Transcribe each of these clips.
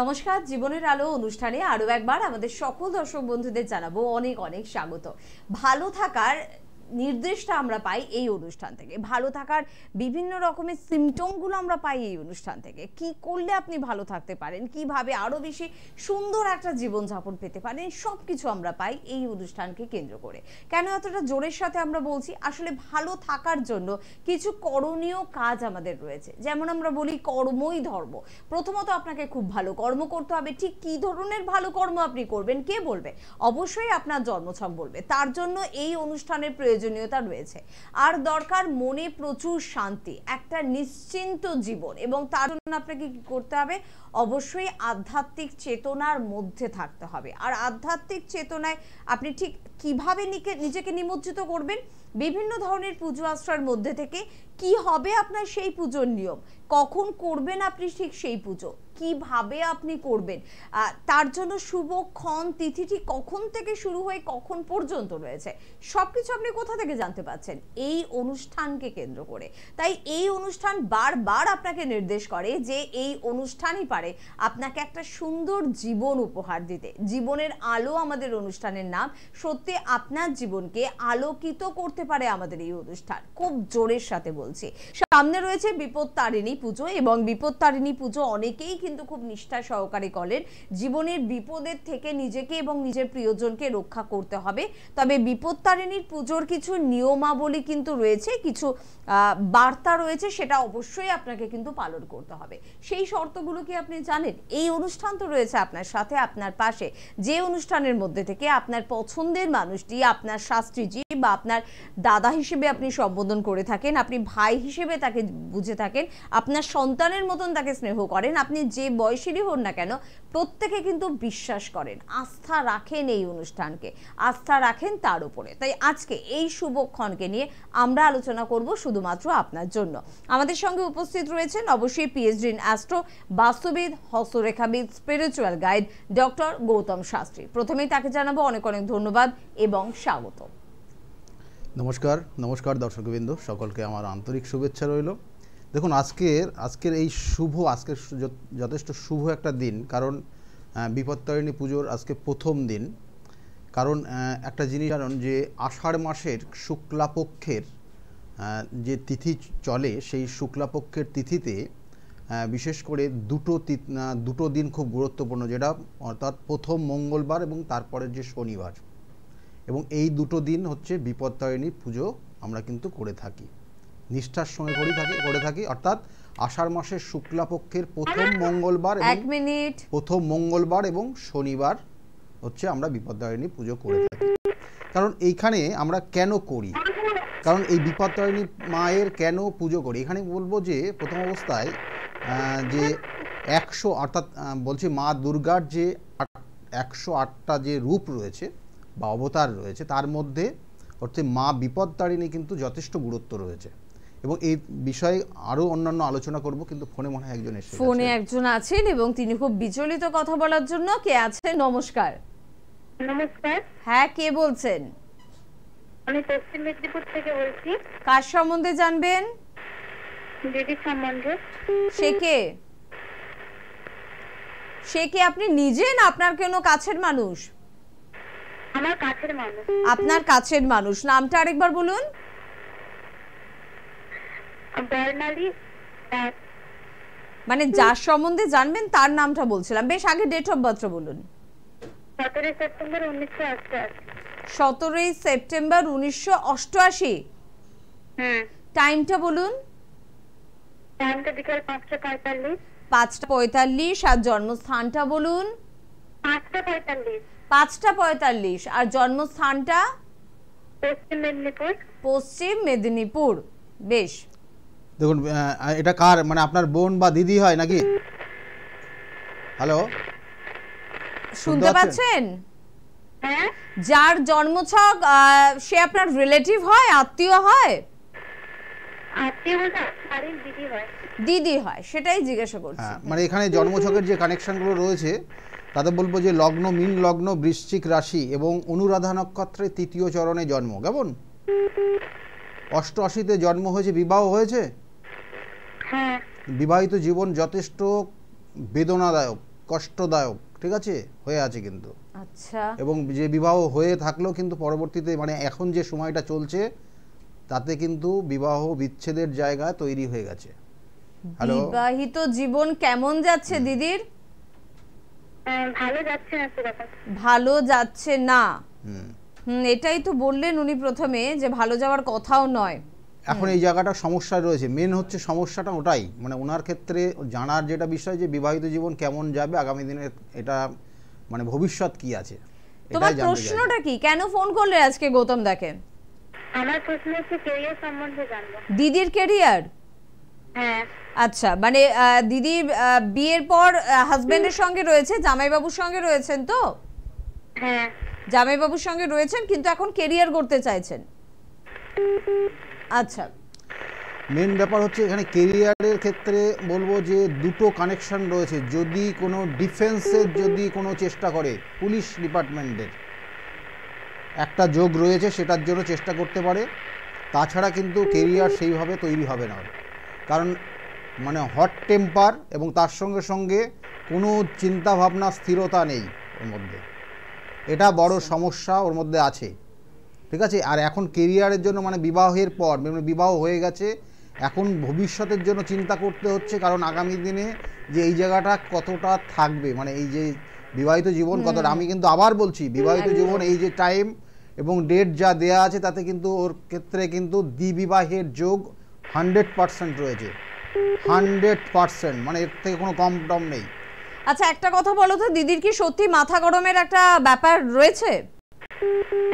নমস্কার, জীবনের আলো অনুষ্ঠানে আরো একবার আমাদের সকল দর্শক বন্ধুদের জানাবো অনেক অনেক স্বাগত। ভালো থাকার নির্দেশটা আমরা পাই এই অনুষ্ঠান থেকে, ভালো থাকার বিভিন্ন রকমের সিমটমগুলো আমরা পাই এই অনুষ্ঠান থেকে। কি করলে আপনি ভালো থাকতে পারেন, কিভাবে আরো বেশি সুন্দর একটা জীবনযাপন পেতে পারেন, সবকিছু আমরা পাই এই অনুষ্ঠানকে কেন্দ্র করে। কেন এতটা জোরের সাথে আমরা বলছি? আসলে ভালো থাকার জন্য কিছু করণীয় কাজ আমাদের রয়েছে। যেমন আমরা বলি কর্মই ধর্ম। প্রথমত আপনাকে খুব ভালো কর্ম করতে হবে। ঠিক কি ধরনের ভালো কর্ম আপনি করবেন কে বলবে? অবশ্যই আপনার জন্মছক বলবে। তার জন্য এই অনুষ্ঠানের প্রয়োজনীয়তা রয়েছে। আর দরকার মনে প্রচুর শান্তি, একটা নিশ্চিন্ত জীবন। এবং তার জন্য আপনাকে কি করতে হবে? অবশ্যই আধ্যাত্মিক চেতনার মধ্যে থাকতে হবে। আর আধ্যাত্মিক চেতনায় আপনি ঠিক কিভাবে নিজেকে নিমজ্জিত করবেন? বিভিন্ন ধরনের পুজো আশ্রয়ের মধ্যে থেকে কি হবে আপনার সেই পুজোর নিয়ম, কখন করবেন আপনি ঠিক সেই পুজো, কিভাবে আপনি করবেন, তার জন্য শুভক্ষণ তিথি ঠিক কখন থেকে শুরু হয়ে কখন পর্যন্ত রয়েছে, সবকিছু আপনি কোথা থেকে জানতে পাচ্ছেন? এই অনুষ্ঠানকে কেন্দ্র করে। তাই এই অনুষ্ঠান বারবার আপনাকে নির্দেশ করে যে এই অনুষ্ঠানই পারে আপনাকে একটা সুন্দর জীবন উপহার দিতে। জীবনের আলো আমাদের অনুষ্ঠানের নাম। সত্যি আপনার জীবনকে আলোকিত করতে পারে আমাদের এই অনুষ্ঠান। খুব জোরের সাথে বলছি। সামনে রয়েছে বিপত্তারিণী পুজো, এবং বিপত্তারিণী পুজো অনেকেই কিন্তু খুব নিষ্ঠা সহকারে করেন। জীবনের বিপদের থেকে নিজেকে এবং নিজের প্রিয়জনকে রক্ষা করতে হবে। তবে বিপত্তারিণীর পুজোর কিছু নিয়মাবলী কিন্তু রয়েছে, কিছু বার্তা রয়েছে, সেটা অবশ্যই আপনাকে কিন্তু পালন করতে হবে। সেই শর্তগুলো কি আপনি জানেন? এই অনুষ্ঠান তো রয়েছে আপনার সাথে, আপনার পাশে। যে অনুষ্ঠানের মধ্যে থেকে আপনার পছন্দের মানুষটি, আপনার শাস্ত্রীজি বা আপনার দাদা হিসেবে আপনি সম্বোধন করে থাকেন, আপনি ভাই হিসেবে তাকে বুঝে থাকেন, আপনার সন্তানের মতন তাকে স্নেহ করেন, আপনি যে বয়সেরই হন না কেন, প্রত্যেকে কিন্তু বিশ্বাস করেন, আস্থা রাখেন এই অনুষ্ঠানকে, আস্থা রাখেন তার উপরে। তাই আজকে এই শুভক্ষণকে নিয়ে আমরা আলোচনা করব শুধুমাত্র আপনার জন্য। আমাদের সঙ্গে উপস্থিত রয়েছেন অবশ্যই পিএইচডি ইন অ্যাস্ট্রো, বাস্তুবিদ, হস্তরেখাবিদ, spiritual guide doctor Gautam Shastri. প্রথমেই তাকে জানাবো অনেক অনেক ধন্যবাদ এবং স্বাগত। নমস্কার দর্শকবৃন্দ, সকলকে আমার আন্তরিক শুভেচ্ছা রইল। দেখুন, আজকের এই আজকের যথেষ্ট শুভ একটা দিন, কারণ বিপত্তারিণী পুজোর আজকে প্রথম দিন। কারণ একটা জিনিস জানুন যে আষাঢ় মাসের শুক্লাপক্ষের যে তিথি চলে, সেই শুক্লাপক্ষের তিথিতে বিশেষ করে দুটো দিন খুব গুরুত্বপূর্ণ, যেটা অর্থাৎ প্রথম মঙ্গলবার এবং তারপরের যে শনিবার, এবং এই দুটো দিন হচ্ছে বিপত্তারিণী পুজো আমরা কিন্তু করে থাকি, নিষ্ঠার সঙ্গে করে থাকি। অর্থাৎ আষাঢ় মাসের শুক্লাপক্ষের প্রথম মঙ্গলবার এবং শনিবার হচ্ছে আমরা বিপত্তারিণী পুজো করে থাকি। কারণ এইখানে আমরা কেন করি, কারণ এই বিপত্তারিণী মায়ের কেন পুজো করি, এখানে বলবো যে প্রথম অবস্থায় যে 100 অর্থাৎ বলছি মা দুর্গার যে 108টা যে রূপ রয়েছে বা অবতার রয়েছে, তার মধ্যে হচ্ছে মা বিপত্তারিণী কিন্তু যথেষ্ট গুরুত্ব রয়েছে। এবং এই বিষয়ে আরো অন্যান্য আলোচনা করব, কিন্তু ফোনে মনে হয় একজন আছেন এবং তিনি খুব বিচলিত কথা বলার জন্য। কে আছেন? নমস্কার। হ্যাঁ, কে বলছেন? আমি পশ্চিম মেদিনীপুর থেকে বলছি। কার সম্বন্ধে জানবেন? দিদি সম্বন্ধে। সে কে আপনি নিজে, না আপনার কোনো কাছের মানুষ? আমার কাছের মানুষ। আপনার কাছের মানুষ। নামটা আরেকবার বলুন। বর্ণালী। মানে যার সম্বন্ধে জানবেন তার নামটা বলছিলাম। বেশ, আগে ডেট অফ বার্থ বলুন। 17 সেপ্টেম্বর 1988। 17 সেপ্টেম্বর 1988। টাইমটা বলুন। টাইমটা বিকাল 5:45। 5:45। আর জন্মস্থানটা বলুন। 5:45। 5:45। আর জন্মস্থানটা? পশ্চিম মেদিনীপুর। বেশ। দেখুন, এটা কার, মানে আপনার বোন বা দিদি হয় নাকি? হ্যালো, শুনতে পাচ্ছেন? হ্যাঁ। যার জন্মছক সে আপনার রিলেটিভ হয়, আত্মীয় হয়? দিদি হয়, সেটাই জিজ্ঞাসা করছি। মানে এখানে জন্মছকের যে কানেকশনগুলো রয়েছে তাতে বলবো যে লগ্ন, মীন লগ্ন, বৃশ্চিক রাশি এবং অনুরাধা নক্ষত্রে 3য় চরণে জন্ম। কেমন? 88-তে জন্ম হয়েছে, বিবাহ হয়েছে। হ্যাঁ। বিবাহিত জীবন যথেষ্ট বেদনাদায়ক, কষ্টদায়ক, ঠিক আছে, হয়ে আছে কিন্তু। আচ্ছা, এবং যে বিবাহ হয়ে থাকলেও কিন্তু পরবর্তীতে মানে এখন যে সময়টা চলছে তাতে কিন্তু বিবাহ বিচ্ছেদের জায়গা তৈরি হয়ে গেছে। হ্যালো, বিবাহিত জীবন কেমন যাচ্ছে দিদির? ভালো যাচ্ছে না সেরকম। ভালো যাচ্ছে না। হুম, এটাই তো বললেন উনি প্রথমে যে ভালো যাওয়ার কথাও নয়। এখন এই জায়গাটা সমস্যা রয়েছে, মেন হচ্ছে সমস্যাটা ওটাই, মানে ওনার ক্ষেত্রে জানার যেটা বিষয় যে বিবাহিত জীবন কেমন যাবে আগামী দিনে, এটা মানে ভবিষ্যৎ কি আছে তোমার এটাই জানতে চাই। প্রশ্নটা কি, কেন ফোন করলে আজকে গৌতম দাকে? আমার প্রশ্ন হচ্ছে ক্যারিয়ার সম্বন্ধে জানবো। দিদির ক্যারিয়ার? হ্যাঁ। আচ্ছা, মানে দিদি বিয়ের পর হাজবেন্ডের সঙ্গে রয়েছে, জামাইবাবুর সঙ্গে রয়েছেন তো? হ্যাঁ। জামাইবাবুর সঙ্গে রয়েছেন কিন্তু এখন ক্যারিয়ার করতে চাইছেন। আচ্ছা, মেন ব্যাপার হচ্ছে এখানে কেরিয়ারের ক্ষেত্রে বলবো যে দুটো কানেকশন রয়েছে। যদি কোনো ডিফেন্সের যদি কোনো চেষ্টা করে, পুলিশ ডিপার্টমেন্টের একটা যোগ রয়েছে, সেটার জন্য চেষ্টা করতে পারে। তাছাড়া কিন্তু কেরিয়ার সেইভাবে তৈরি হবে না, কারণ মানে হট টেম্পার এবং তার সঙ্গে সঙ্গে কোনো চিন্তাভাবনা স্থিরতা নেই ওর মধ্যে, এটা বড় সমস্যা ওর মধ্যে আছে, ঠিক আছে। আর এখন কেরিয়ারের জন্য মানে বিবাহের পর, মানে বিবাহ হয়ে গেছে, এখন ভবিষ্যতের জন্য চিন্তা করতে হচ্ছে, কারণ আগামী দিনে যে এই জায়গাটা কতটা থাকবে, মানে এই যে বিবাহিত জীবন কতটা, আমি কিন্তু আবার বলছি বিবাহিত জীবন এই যে টাইম এবং ডেট যা দেয়া আছে তাতে কিন্তু ওর ক্ষেত্রে কিন্তু দ্বিবিবাহের যোগ 100% রয়েছে, 100%, মানে এর থেকে কোনো কম টম নেই। আচ্ছা একটা কথা বলো তো, দিদির কি সত্যি মাথা গরমের একটা ব্যাপার রয়েছে?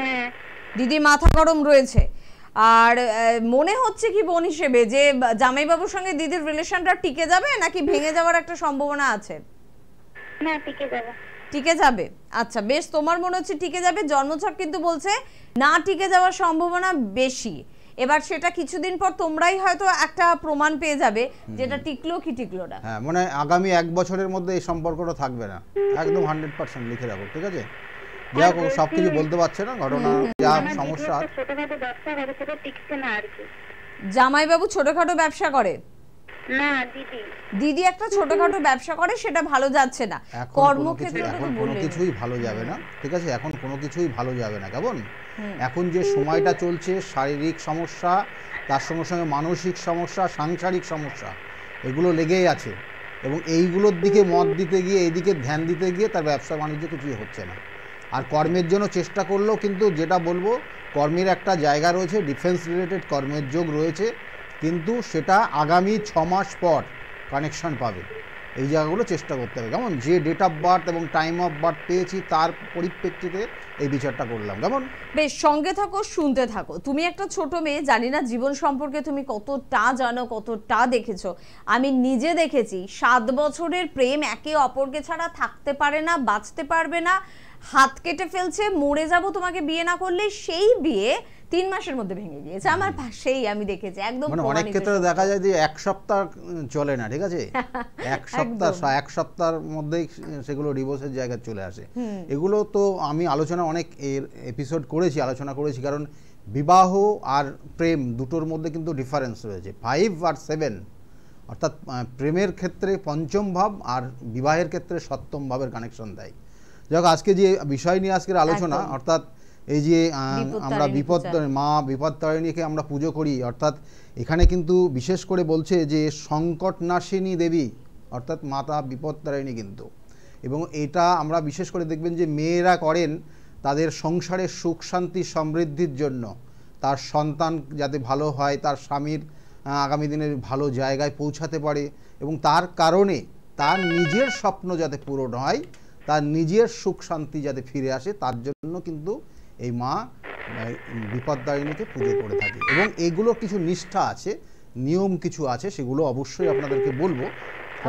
হ্যাঁ। দিদির মাথা গরম রয়েছে। আর মনে হচ্ছে কি বোন হিসেবে যে জামাইবাবুর সঙ্গে দিদির রিলেশনটা টিকে যাবে নাকি ভেঙে যাওয়ার একটা সম্ভাবনা আছে? না, টিকে যাবে। টিকে যাবে। আচ্ছা বেশ, তোমার মনে হচ্ছে টিকে যাবে, জন্মছক কিন্তু বলছে না টিকে যাওয়ার সম্ভাবনা বেশি। এবার সেটা কিছুদিন পর তোমরাই হয়তো একটা প্রমাণ পেয়ে যাবে যেটা টিকলো কি টিকলো না। হ্যাঁ, মানে আগামী 1 বছরের মধ্যে এই সম্পর্কটা থাকবে না, একদম 100% লিখে রাখো, ঠিক আছে। যা সব কিছু বলতে পারছে না, ঘটনা যা সমস্যা। ছোটখাটো ব্যবসা করে, সেটা টিকছে না আর কি। জামাইবাবু ছোটখাটো ব্যবসা করে? না, দিদি। দিদি একটা ছোটখাটো ব্যবসা করে, সেটা ভালো যাচ্ছে না। কর্মক্ষেত্রে এখন কোনো কিছুই ভালো যাবে না, ঠিক আছে, এখন কোনো কিছুই ভালো যাবে না। কেমন এখন যে সময়টা চলছে, শারীরিক সমস্যা, তার সঙ্গে সঙ্গে মানসিক সমস্যা, সাংসারিক সমস্যা, এগুলো লেগেই আছে। এবং এইগুলোর দিকে মত দিতে গিয়ে, এইদিকে ধ্যান দিতে গিয়ে তার ব্যবসা বাণিজ্য কিছুই হচ্ছে না। আর কর্মের জন্য চেষ্টা করলেও কিন্তু যেটা বলবো, কর্মের একটা জায়গা রয়েছে, ডিফেন্স রিলেটেড কর্মের যোগ রয়েছে, কিন্তু সেটা আগামী 6 মাস পর কানেকশন পাবে। এই জায়গাগুলো চেষ্টা করতে হবে। কেমন যে ডেট অফ বার্থ এবং টাইম অফ বার্থ পেয়েছি তার পরিপ্রেক্ষিতে এই বিচারটা করলাম। কেমন বেশ, সঙ্গে থাকো, শুনতে থাকো। তুমি একটা ছোট মেয়ে, জানি না জীবন সম্পর্কে তুমি কতটা জানো, কতটা দেখেছো। আমি নিজে দেখেছি 7 বছরের প্রেম একে অপরকে ছাড়া থাকতে পারে না, বাঁচতে পারবে না, হাত কেটে ফেলছে, মরে যাব তোমাকে বিয়ে না করলে, সেই বিয়ে 3 মাসের মধ্যে ভেঙে গিয়েছে। আমার পাশেই আমি দেখেছি, একদম মানে অনেক ক্ষেত্রে দেখা যায় যে 1 সপ্তাহ চলে না, ঠিক আছে, 1 সপ্তাহের মধ্যেই সেগুলো ডিভোর্সের জায়গায় চলে আসে। এগুলো তো আমি অনেক এপিসোড করেছি, আলোচনা করেছি, কারণ বিবাহ আর প্রেম দুটোর মধ্যে কিন্তু ডিফারেন্স রয়েছে। 5 আর 7, অর্থাৎ প্রেমের ক্ষেত্রে পঞ্চম ভাব আর বিবাহের ক্ষেত্রে সপ্তম ভাবের কানেকশন দেয়। যাক, আজকে যে বিষয় নিয়ে আজকের আলোচনা, অর্থাৎ এই যে আমরা মা বিপদতারিণীকে আমরা পুজো করি, অর্থাৎ এখানে কিন্তু বিশেষ করে বলছে যে সংকটনাশিনী দেবী, অর্থাৎ মাতা বিপদতারিণী কিন্তু। এবং এটা আমরা বিশেষ করে দেখবেন যে মেয়েরা করেন তাদের সংসারের সুখ শান্তি সমৃদ্ধির জন্য, তার সন্তান যাতে ভালো হয়, তার স্বামীর আগামী দিনের ভালো জায়গায় পৌঁছাতে পারে, এবং তার কারণে তার নিজের স্বপ্ন যাতে পূরণ হয়, তার নিজের সুখ শান্তি যাতে ফিরে আসে, তার জন্য কিন্তু এই মা বিপদদারিণীকে পুজো করে থাকে। এবং এগুলো কিছু নিষ্ঠা আছে, নিয়ম কিছু আছে, সেগুলো অবশ্যই আপনাদেরকে বলবো।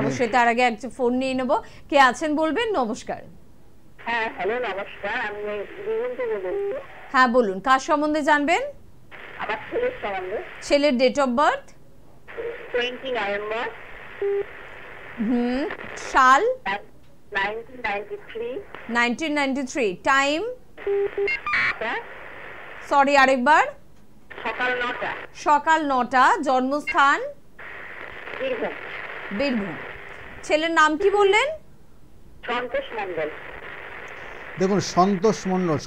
অবশ্যই, তার আগে একটা ফোন নিয়ে নেব। কে আছেন বলবেন? নমস্কার। হ্যাঁ, হ্যালো, নমস্কার। আমি দিদিন থেকে বলছি। হ্যাঁ বলুন, কার সম্বন্ধে জানবেন? আমার ছেলের সম্বন্ধে। ছেলের ডেট অফ বার্থ? 20 নভেম্বর। সাল? 1993। 1993। টাইম? সরি, আরেকবার। সকাল 9টা। সকাল 9টা। জন্মস্থান? বীরভূম। বীরভূম। ছেলের নাম কি বললেন? সন্তোষ মণ্ডল। দেখুন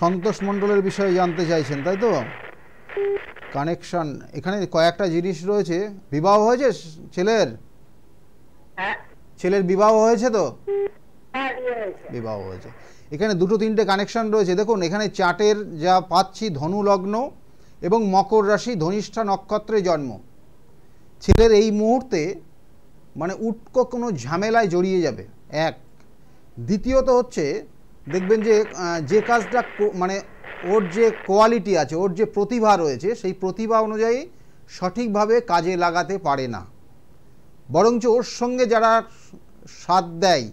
সন্তোষ মণ্ডলের বিষয়ে জানতে চাইছেন, তাই তো? কানেকশন এখানে কয়েকটা জিনিস রয়েছে। বিবাহ হয়েছে ছেলের? হ্যাঁ ছেলের বিবাহ হয়েছে তো? হ্যাঁ, বিয়ে হয়েছে। বিবাহ হয়েছে। এখানে দুটো তিনটে কানেকশন রয়েছে। দেখুন এখানে চার্টের যা পাচ্ছি, ধনু লগ্ন এবং মকর রাশি, ধনিষ্ঠা নক্ষত্রে জন্ম। ছেলের এই মুহূর্তে মানে উটকো কোনো ঝামেলায় জড়িয়ে যাবে, এক। দ্বিতীয়ত হচ্ছে দেখবেন যে কাজটা মানে ওর যে কোয়ালিটি আছে, ওর যে প্রতিভা রয়েছে, সেই প্রতিভা অনুযায়ী সঠিকভাবে কাজে লাগাতে পারে না। বরঞ্চ ওর সঙ্গে যারা সাথ দেয়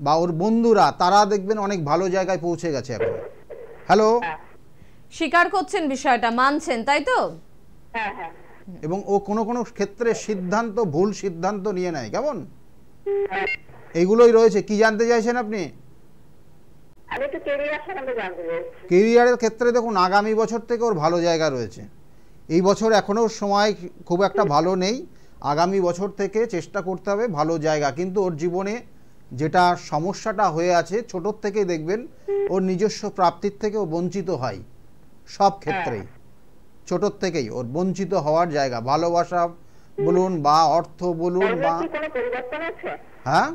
বা ওর বন্ধুরা, তারা দেখবেন অনেক ভালো জায়গায় পৌঁছে গেছে এখন। হ্যালো? স্বীকার করছেন বিষয়টা, মানছেন, তাই তো? হ্যাঁ হ্যাঁ এবং ও কোনো কোনো ক্ষেত্রে ভুল সিদ্ধান্ত নিয়ে নেয়, কেমন? এইগুলোই রয়েছে। কি জানতে চাইছেন আপনি? আমি একটু কেরিয়ার সম্বন্ধে জানতে চাইছি। কেরিয়ারের ক্ষেত্রে দেখুন আগামী বছর থেকে ওর ভালো জায়গা রয়েছে। এই বছর এখনও সময় খুব একটা ভালো নেই। আগামী বছর থেকে চেষ্টা করতে হবে ভালো জায়গা। কিন্তু ওর জীবনে যেটা সমস্যাটা হয়ে আছে, ছোটোর থেকেই দেখবেন ওর নিজস্ব প্রাপ্তির থেকে ও বঞ্চিত হয় সব ক্ষেত্রেই। ছোটোর থেকেই ওর বঞ্চিত হওয়ার জায়গা, ভালোবাসা বলুন বা অর্থ বলুন বা কোনো পরিবর্তন আছে? হ্যাঁ,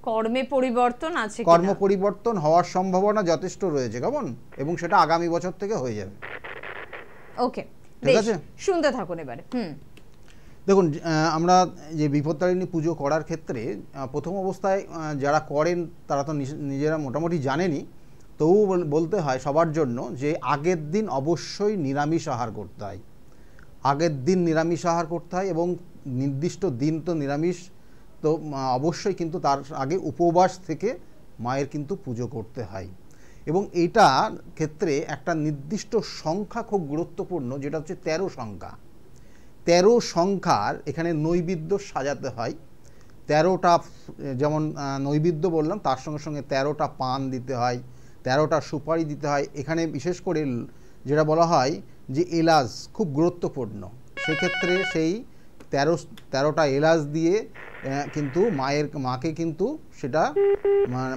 কর্মে পরিবর্তন আছে, কর্ম পরিবর্তন হওয়ার সম্ভাবনা যথেষ্ট রয়েছে, কেমন? এবং সেটা আগামী বছর থেকে হয়ে যাবে। ওকে, ঠিক আছে, শুনতে থাকুন এবারে। দেখুন আমরা যে বিপত্তারিণী পুজো করার ক্ষেত্রে প্রথম অবস্থায় যারা করেন তারা তো নিজেরা মোটামুটি জানেনই, তবু বলতে হয় সবার জন্য যে আগের দিন অবশ্যই নিরামিষ আহার করতে হয়। আগের দিন নিরামিষ আহার করতে হয় এবং নির্দিষ্ট দিন তো নিরামিষ, তো অবশ্যই কিন্তু তার আগে উপবাস থেকে মায়ের কিন্তু পুজো করতে হয়। এবং এইটার ক্ষেত্রে একটা নির্দিষ্ট সংখ্যা খুব গুরুত্বপূর্ণ, যেটা হচ্ছে 13 সংখ্যা। 13 সংখ্যার এখানে নৈবেদ্য সাজাতে হয়। 13টা যেমন নৈবেদ্য বললাম, তার সঙ্গে সঙ্গে 13টা পান দিতে হয়, 13টা সুপারি দিতে হয়। এখানে বিশেষ করে যেটা বলা হয় যে এলাচ খুব গুরুত্বপূর্ণ, সেক্ষেত্রে সেই 13টা এলাচ দিয়ে কিন্তু মাকে কিন্তু সেটা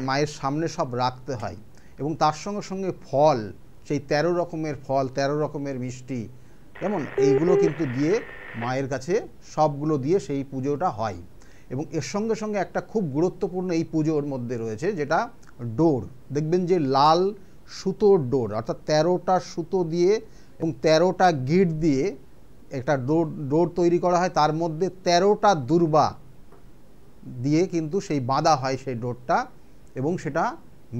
মায়ের সামনে সব রাখতে হয়। এবং তার সঙ্গে সঙ্গে ফল, সেই 13 রকমের ফল, 13 রকমের মিষ্টি, যেমন এইগুলো কিন্তু দিয়ে মায়ের কাছে সবগুলো দিয়ে সেই পুজোটা হয়। এবং এর সঙ্গে সঙ্গে একটা খুব গুরুত্বপূর্ণ এই পুজোর মধ্যে রয়েছে, যেটা ডোর। দেখবেন যে লাল সুতোর ডোর, অর্থাৎ 13টা সুতো দিয়ে এবং 13টা গিট দিয়ে একটা ডোর তৈরি করা হয়। তার মধ্যে 13টা দুর্বা দিয়ে কিন্তু সেই বাঁধা হয় সেই ডোরটা, এবং সেটা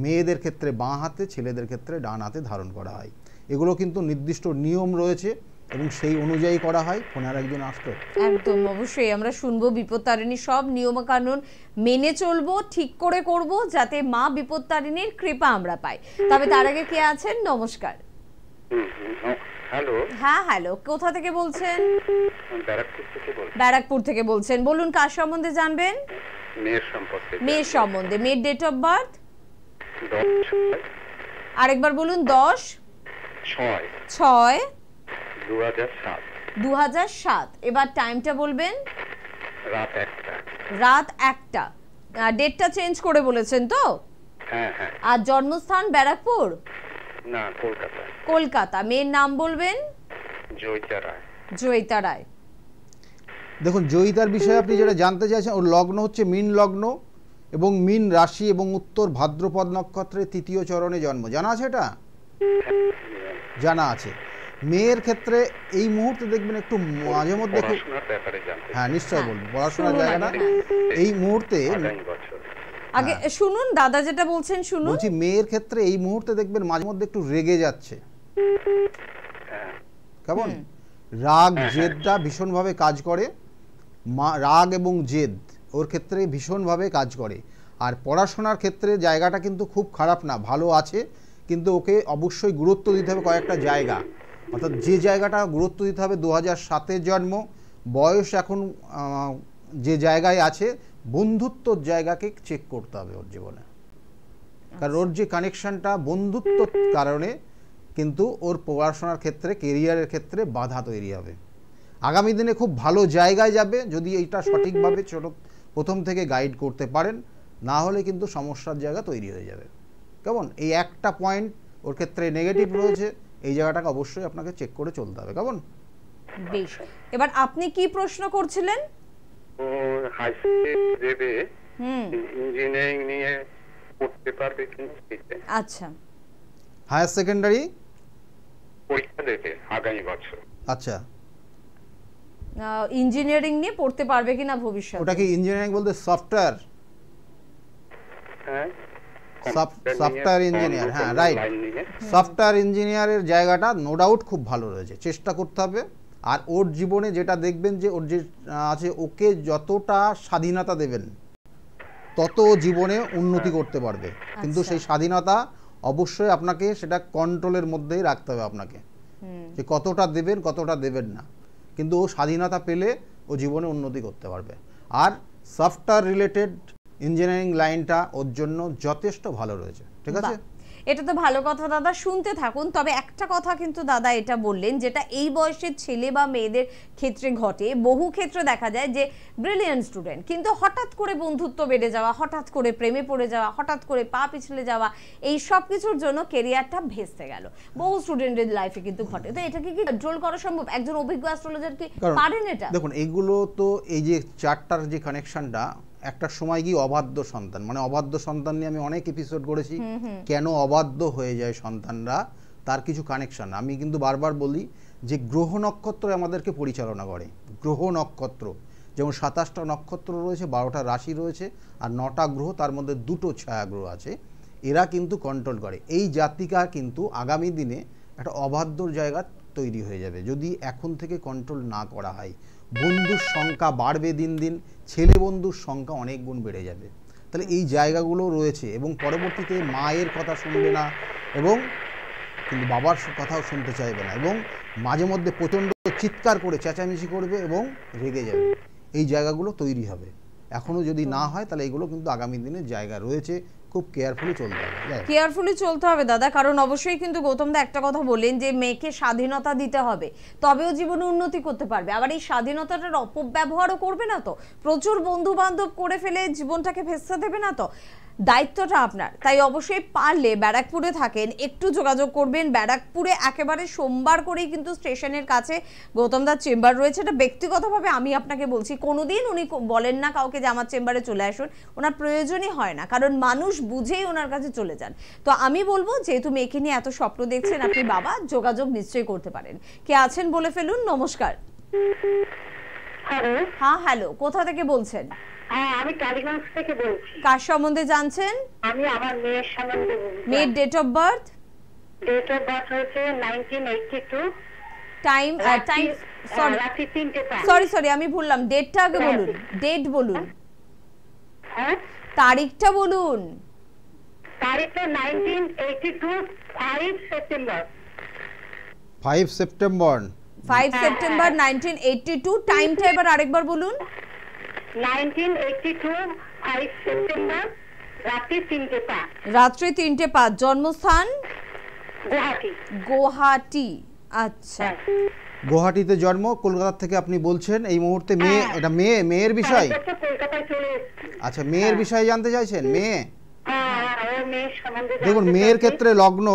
মেয়েদের ক্ষেত্রে বাঁ হাতে, ছেলেদের ক্ষেত্রে ডান হাতে ধারণ করা হয়। এগুলো কিন্তু নির্দিষ্ট নিয়ম রয়েছে এবং সেই অনুযায়ী করা হয়। ফোনে আর একজন আসতো, একদম অবশ্যই আমরা শুনবো বিপত্তারিণী সব নিয়ম কানুন মেনে চলবো, ঠিক করে করব, যাতে মা বিপত্তারিণীর কৃপা আমরা পাই। তবে তার আগে কে আছেন? নমস্কার। হ্যালো। হ্যাঁ হ্যালো, কোথা থেকে বলছেন? ব্যারাকপুর থেকে বলছি। ব্যারাকপুর থেকে বলছেন, বলুন কার সম্বন্ধে জানবেন? মেয়ের সম্পর্কে। মেয়ের সম্বন্ধে। মেয়ের ডেট অফ বার্থ 10/6 আরেকবার বলুন। 10/6/2007। 2007। এবার টাইমটা বলবেন। রাত 1টা। রাত 1টা। ডেটটা চেঞ্জ করে বলেছেন তো? হ্যাঁ হ্যাঁ। আর জন্মস্থান ব্যারাকপুর? না, কলকাতা। কলকাতা। মেয়ের নাম বলবেন? জয়িতা রায়। জয়িতা রায়। দেখুন জয়িতার বিষয়ে আপনি যেটা জানতে চাইছেন, ওর লগ্ন হচ্ছে মীন লগ্ন এবং মীন রাশি এবং উত্তর ভাদ্রপদ নক্ষত্রের 3য় চরণে জন্ম। জানা আছে এটা? জানা আছে। মেয়ের ক্ষেত্রে এই মুহূর্তে দেখবেন একটু মাঝে মধ্যে পড়াশোনার ব্যাপারে জানতে। হ্যাঁ নিশ্চয়ই বলবো, পড়াশোনার জায়গাটা এই মুহূর্তে আগে শুনুন দাদা যেটা বলছেন শুনুন। বলছি মেয়ের ক্ষেত্রে এই মুহূর্তে দেখবেন মাঝে মধ্যে একটু রেগে যাচ্ছে, কেমন? রাগ জেদটা ভীষণভাবে কাজ করে। রাগ এবং জেদ ওর ক্ষেত্রে ভীষণভাবে কাজ করে। আর পড়াশোনার ক্ষেত্রে জায়গাটা কিন্তু খুব খারাপ না, ভালো আছে, কিন্তু ওকে অবশ্যই গুরুত্ব দিতে হবে কয়েকটা জায়গা। অর্থাৎ যে জায়গাটা গুরুত্ব দিতে হবে, 2007-এর জন্ম, বয়স এখন যে জায়গায় আছে, বন্ধুত্বর জায়গাকে চেক করতে হবে ওর জীবনে। কারণ ওর যে কানেকশনটা বন্ধুত্বর কারণে কিন্তু ওর পড়াশোনার ক্ষেত্রে, কেরিয়ারের ক্ষেত্রে বাধা তৈরি হবে। আগামী দিনে খুব ভালো জায়গায় যাবে যদি এইটা সঠিকভাবে প্রথম থেকে গাইড করতে পারেন। না হলে কিন্তু সমস্যার জায়গা তৈরি হয়ে যাবে। কেমন? এই একটা পয়েন্ট ওর ক্ষেত্রে নেগেটিভ রয়েছে, এই জায়গাটাকে অবশ্যই আপনাকে চেক করে চলতে হবে। কেমন? বেশ, এবার আপনি কি প্রশ্ন করছিলেন? ও হাই স্কুলে দেবে, ইঞ্জিনিয়ারিং নিয়ে পড়তে পারবে কিন্তু আচ্ছা, হায়ার সেকেন্ডারি পরীক্ষা দেবে আগামী বছর। আচ্ছা, ইঞ্জিনিয়ারিং নিয়ে পড়তে পারবে কিনা ভবিষ্যতে? ওটা কি ইঞ্জিনিয়ারিং বলতে সফটওয়্যার? হ্যাঁ, সফটওয়্যার ইঞ্জিনিয়ার, হ্যাঁ রাইট। সফটওয়্যার ইঞ্জিনিয়ারের জায়গাটা নো ডাউট খুব ভালো রয়েছে, চেষ্টা করতে হবে। আর ওর জীবনে যেটা দেখবেন যে ওর যে আছে, ওকে যতটা স্বাধীনতা দেবেন তত জীবনে উন্নতি করতে পারবে, কিন্তু সেই স্বাধীনতা অবশ্যই আপনাকে সেটা কন্ট্রোলের মধ্যেই রাখতে হবে আপনাকে, যে কতটা দেবেন কতটা দেবেন না। কিন্তু ও স্বাধীনতা পেলে ও জীবনে উন্নতি করতে পারবে। আর সফটওয়্যার রিলেটেড ইঞ্জিনিয়ারিং লাইনটা ওর জন্য যথেষ্ট ভালো রয়েছে। ঠিক আছে, এটা তো ভালো কথা দাদা, শুনতে থাকুন। তবে একটা কথা কিন্তু দাদা এটা বললেন, যেটা এই বয়সের ছেলে বা মেয়েদের ক্ষেত্রে ঘটে, বহু ক্ষেত্রে দেখা যায় যে ব্রিলিয়ান্ট স্টুডেন্ট, কিন্তু হঠাৎ করে বন্ধুত্ব বেড়ে যাওয়া, হঠাৎ করে প্রেমে পড়ে যাওয়া, হঠাৎ করে পা পিছলে যাওয়া, এই সব কিছুর জন্য কেরিয়ারটা ভেস্তে গেল। বহু স্টুডেন্টের লাইফে কিন্তু ঘটে। তো এটাকে কি কন্ট্রোল করা সম্ভব? একজন অভিজ্ঞ অ্যাস্ট্রোলজার কি পারেন এটা? দেখুন, এগুলো তো এই যে চারটার যে কানেকশনটা, একটা সময় গিয়ে অবাধ্য সন্তান, মানে অবাধ্য সন্তান নিয়ে আমি অনেক এপিসোড করেছি, কেন অবাধ্য হয়ে যায় সন্তানরা, তার কিছু কানেকশন। আমি কিন্তু বারবার বলি যে গ্রহ নক্ষত্র আমাদেরকে পরিচালনা করে। গ্রহ নক্ষত্র যেমন 27টা নক্ষত্র রয়েছে, 12টা রাশি রয়েছে, আর 9টা গ্রহ, তার মধ্যে 2টো ছায়া গ্রহ আছে, এরা কিন্তু কন্ট্রোল করে। এই জাতিকা কিন্তু আগামী দিনে একটা অবাধ্যর জায়গা তৈরি হয়ে যাবে যদি এখন থেকে কন্ট্রোল না করা হয়। বন্ধুর সংখ্যা বাড়বে দিন দিন, ছেলে বন্ধুর সংখ্যা অনেক গুণ বেড়ে যাবে। তাহলে এই জায়গাগুলো রয়েছে, এবং পরবর্তীতে মায়ের কথা শুনবে না, এবং কিন্তু বাবার কথাও শুনতে চাইবে না, এবং মাঝে মধ্যে প্রচণ্ড চিৎকার করে চেঁচামেচি করবে এবং রেগে যাবে। এই জায়গাগুলো তৈরি হবে। এখনও যদি না হয় তাহলে এগুলো কিন্তু আগামী দিনে জায়গা রয়েছে, খুব কেয়ারফুলি চলতে হবে। কেয়ারফুলি চলতে হবে দাদা, কারণ অবশ্যই কিন্তু গৌতম দা একটা কথা বললেন যে মেয়েকে স্বাধীনতা দিতে হবে, তবেও জীবনে উন্নতি করতে পারবে। আবার এই স্বাধীনতাটার অপব্যবহারও করবে না তো, প্রচুর বন্ধু বান্ধব করে ফেলে জীবনটাকে ভেস্তে দেবে না তো। দায়িত্বটা আপনার। তাই অবশ্যই পারলে ব্যারাকপুরে থাকেন, একটু যোগাযোগ করবেন। ব্যারাকপুরে একেবারে সোমবার করেই কিন্তু স্টেশনের কাছে গৌতম দার চেম্বার রয়েছে। এটা ব্যক্তিগতভাবে আমি আপনাকে বলছি, কোনোদিন উনি বলেন না কাউকে যে আমার চেম্বারে চলে আসুন, ওনার প্রয়োজনই হয় না, কারণ মানুষ বুঝেই ওনার কাছে চলে যান। তো আমি বলবো, যেহেতু মেয়েকে নিয়ে এত স্বপ্ন দেখছেন আপনি বাবা, যোগাযোগ নিশ্চয়ই করতে পারেন। কে আছেন বলে ফেলুন। নমস্কার। হ্যালো। হ্যাঁ হ্যালো, কোথা থেকে বলছেন? হ্যাঁ, আমি টালিগঞ্জ থেকে বলছি। কার সম্বন্ধে জানছেন? আমি আমার মেয়ের সম্বন্ধে বলছি। মেয়ের date of birth? Date of birth হয়েছে 1982। টাইম সরি রাত্রি 3টে 5। সরি আমি ভুললাম, ডেটটা আগে বলুন। ডেট বলুন, হ্যাঁ, তারিখটা বলুন। তারিখটা 1982 5 সেপ্টেম্বর। 5 সেপ্টেম্বর। 5 সেপ্টেম্বর 1982। টাইমটা এবার আরেকবার বলুন। 1982 5 সেপ্টেম্বর রাত্রি 3টে 5। রাত্রি 3টে 5। জন্মস্থান? গুয়াহাটি। গুয়াহাটি। আচ্ছা, গুয়াহাটিতে জন্ম, কলকাতা থেকে আপনি বলছেন এই মুহূর্তে। মেয়ে, এটা মেয়ের বিষয়? কলকাতায় চলে এসেছি। আচ্ছা, মেয়ের বিষয়ে জানতে চাইছেন? মেয়ে, আমার মেয়ের সম্বন্ধে দেখুন মেয়ের ক্ষেত্রে লগ্ন,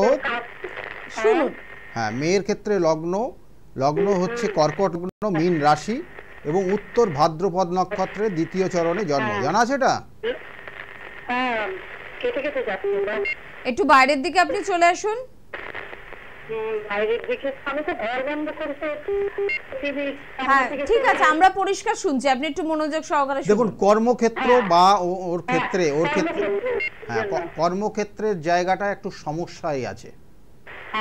শুনুন। হ্যাঁ মেয়ের ক্ষেত্রে লগ্ন হচ্ছে কর্কট লগ্ন, মীন রাশি, এবং উত্তর ভাদ্রপদ নক্ষত্রের 2য় চরণে জন্ম। জানা আছে এটা? হ্যাঁ, কেটে কেটে যাচ্ছে। একটু বাইরের দিকে আপনি চলে আসুন। বাইরের দিকে আমি তো ঘর বন্ধ করেছে। হ্যাঁ ঠিক আছে, আমরা পরিষ্কার শুনছি, আপনি একটু মনোযোগ সহকারে শুনুন। দেখুন কর্মক্ষেত্র বা ওর ক্ষেত্রে হ্যাঁ কর্মক্ষেত্রের জায়গাটা একটু সমস্যাই আছে।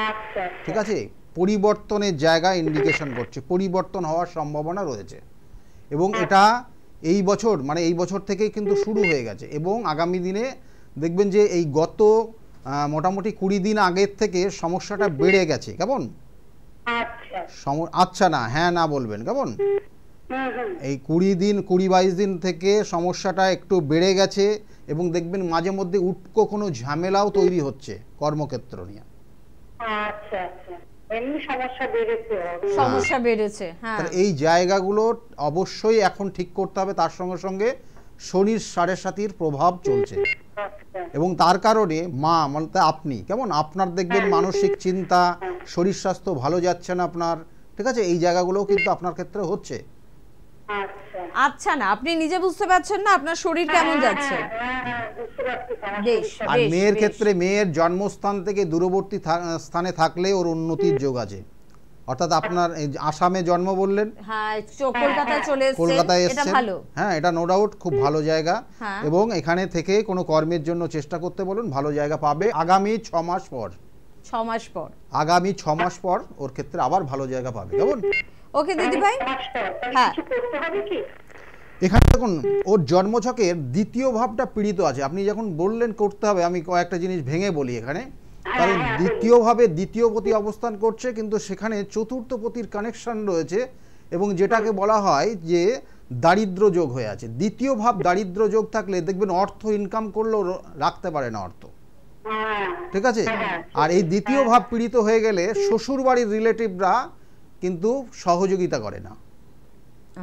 আচ্ছা, ঠিক আছে, পরিবর্তনের জায়গা ইন্ডিকেশন করছে, পরিবর্তন হওয়ার সম্ভাবনা রয়েছে, এবং এটা এই বছর, মানে এই বছর থেকেই কিন্তু শুরু হয়ে গেছে, এবং আগামী দিনে দেখবেন যে এই গত মোটামুটি 20 দিন আগের থেকে সমস্যাটা বেড়ে গেছে। কেমন? আচ্ছা না হ্যাঁ না বলবেন। কেমন? এই 20-22 দিন থেকে সমস্যাটা একটু বেড়ে গেছে, এবং দেখবেন মাঝে মধ্যে উটকো কোনো ঝামেলাও তৈরি হচ্ছে কর্মক্ষেত্র নিয়ে। আচ্ছা আচ্ছা, এমনি সমস্যা বেড়েছে। হ্যাঁ, এই জায়গাগুলো অবশ্যই এখন ঠিক করতে হবে। তার সঙ্গে সঙ্গে শনির সাড়ে সাতির প্রভাব চলছে, এবং তার কারণে মা বলতে আপনি কেমন আপনার দেখবেন মানসিক চিন্তা, শরীর স্বাস্থ্য ভালো যাচ্ছে না আপনার, ঠিক আছে, এই জায়গাগুলোও কিন্তু আপনার ক্ষেত্রে হচ্ছে। আচ্ছা, না আপনি নিজে বুঝতে পারছেন না আপনার শরীর কেমন যাচ্ছে? বেশ, আর বেশ, মেয়ের বেশ। ক্ষেত্রে মেয়ের জন্মস্থান থেকে দূরবর্তী স্থানে থাকলে ওর উন্নতির যোগ আছে, অর্থাৎ আপনার এই যে আসামে জন্ম বললেন, হ্যাঁ, কলকাতায় চলে এসেছেন, কলকাতায় এটা এসেছেন, ভালো। হ্যাঁ এটা নো ডাউট খুব ভালো জায়গা, হ্যাঁ। এবং এখানে থেকে কোনো কর্মের জন্য চেষ্টা করতে বলুন, ভালো জায়গা পাবে। আগামী 6 মাস পর, 6 মাস পর। আগামী 6 মাস পর ওর ক্ষেত্রে আবার ভালো জায়গা পাবে, কেমন? ওকে দিদি ভাই। হ্যাঁ, এখানে দেখুন ওর জন্মছকের দ্বিতীয় ভাবটা পীড়িত আছে। আপনি যখন বললেন করতে হবে, আমি কয়েকটা জিনিস ভেঙে বলি এখানে, কারণ দ্বিতীয়ভাবে দ্বিতীয় পতি অবস্থান করছে, কিন্তু সেখানে চতুর্থ পতির কানেকশন রয়েছে, এবং যেটাকে বলা হয় যে দারিদ্র যোগ হয়ে আছে। দ্বিতীয় ভাব দারিদ্র যোগ থাকলে দেখবেন অর্থ ইনকাম করলেও রাখতে পারে না অর্থ, ঠিক আছে। আর এই দ্বিতীয় ভাব পীড়িত হয়ে গেলে শ্বশুর বাড়ির রিলেটিভরা কিন্তু সহযোগিতা করে না,